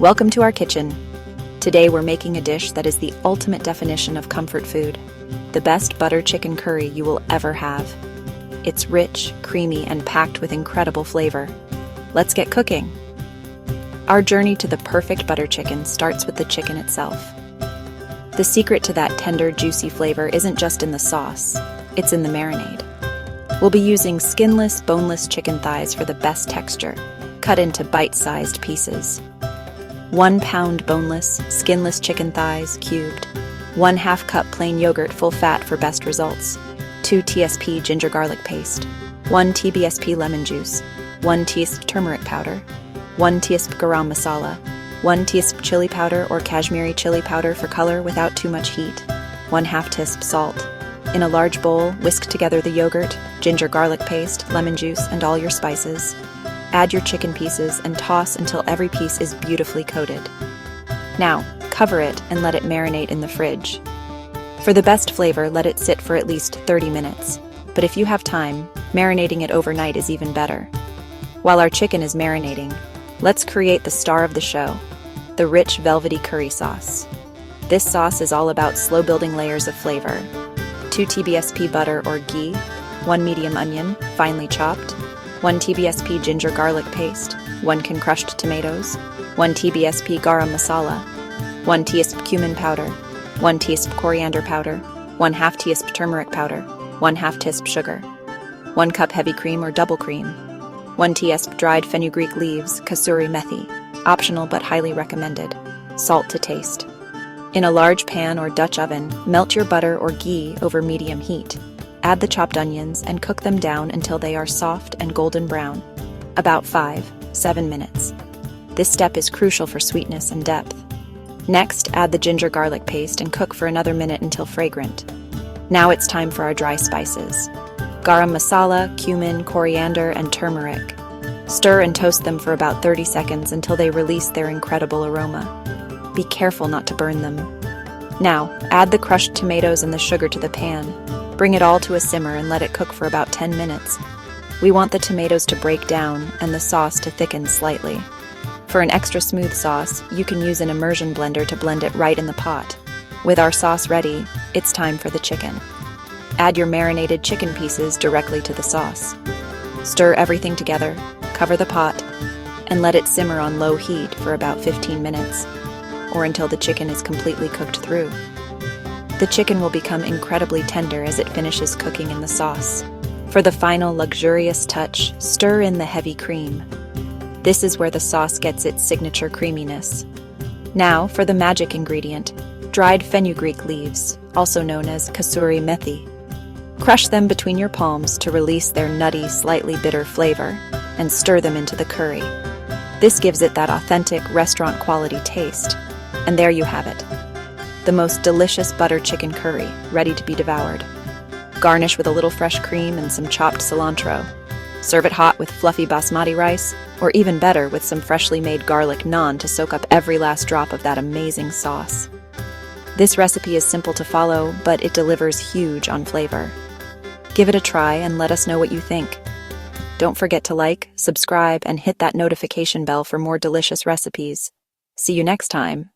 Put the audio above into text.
Welcome to our kitchen. Today we're making a dish that is the ultimate definition of comfort food, the best butter chicken curry you will ever have. It's rich, creamy, and packed with incredible flavor. Let's get cooking. Our journey to the perfect butter chicken starts with the chicken itself. The secret to that tender, juicy flavor isn't just in the sauce, it's in the marinade. We'll be using skinless, boneless chicken thighs for the best texture, cut into bite-sized pieces. 1 pound boneless, skinless chicken thighs, cubed. 1/2 cup plain yogurt full fat for best results. 2 tsp ginger garlic paste. 1 tbsp lemon juice. 1 teaspoon turmeric powder. 1 teaspoon garam masala. 1 teaspoon chili powder or Kashmiri chili powder for color without too much heat. 1/2 teaspoon salt. In a large bowl, whisk together the yogurt, ginger garlic paste, lemon juice, and all your spices. Add your chicken pieces and toss until every piece is beautifully coated. Now, cover it and let it marinate in the fridge. For the best flavor, let it sit for at least 30 minutes. But if you have time, marinating it overnight is even better. While our chicken is marinating, let's create the star of the show, the rich, velvety curry sauce. This sauce is all about slow-building layers of flavor. 2 tbsp butter or ghee, 1 medium onion, finely chopped, 1 tbsp ginger garlic paste, 1 can crushed tomatoes, 1 tbsp garam masala, 1 teaspoon cumin powder, 1 teaspoon coriander powder, 1/2 teaspoon turmeric powder, 1/2 teaspoon sugar, 1 cup heavy cream or double cream, 1 teaspoon dried fenugreek leaves, Kashmiri methi, optional but highly recommended, salt to taste. In a large pan or Dutch oven, melt your butter or ghee over medium heat. Add the chopped onions and cook them down until they are soft and golden brown, about 5-7 minutes. This step is crucial for sweetness and depth. Next, add the ginger garlic paste and cook for another minute until fragrant. Now it's time for our dry spices. Garam masala, cumin, coriander, and turmeric. Stir and toast them for about 30 seconds until they release their incredible aroma. Be careful not to burn them. Now, add the crushed tomatoes and the sugar to the pan. Bring it all to a simmer and let it cook for about 10 minutes. We want the tomatoes to break down and the sauce to thicken slightly. For an extra smooth sauce, you can use an immersion blender to blend it right in the pot. With our sauce ready, it's time for the chicken. Add your marinated chicken pieces directly to the sauce. Stir everything together, cover the pot, and let it simmer on low heat for about 15 minutes, or until the chicken is completely cooked through. The chicken will become incredibly tender as it finishes cooking in the sauce. For the final luxurious touch, stir in the heavy cream. This is where the sauce gets its signature creaminess. Now for the magic ingredient, dried fenugreek leaves, also known as Kashmiri methi. Crush them between your palms to release their nutty, slightly bitter flavor, and stir them into the curry. This gives it that authentic restaurant-quality taste. And there you have it. The most delicious butter chicken curry, ready to be devoured. Garnish with a little fresh cream and some chopped cilantro. Serve it hot with fluffy basmati rice, or even better with some freshly made garlic naan to soak up every last drop of that amazing sauce. This recipe is simple to follow, but it delivers huge on flavor. Give it a try and let us know what you think. Don't forget to like, subscribe, and hit that notification bell for more delicious recipes. See you next time.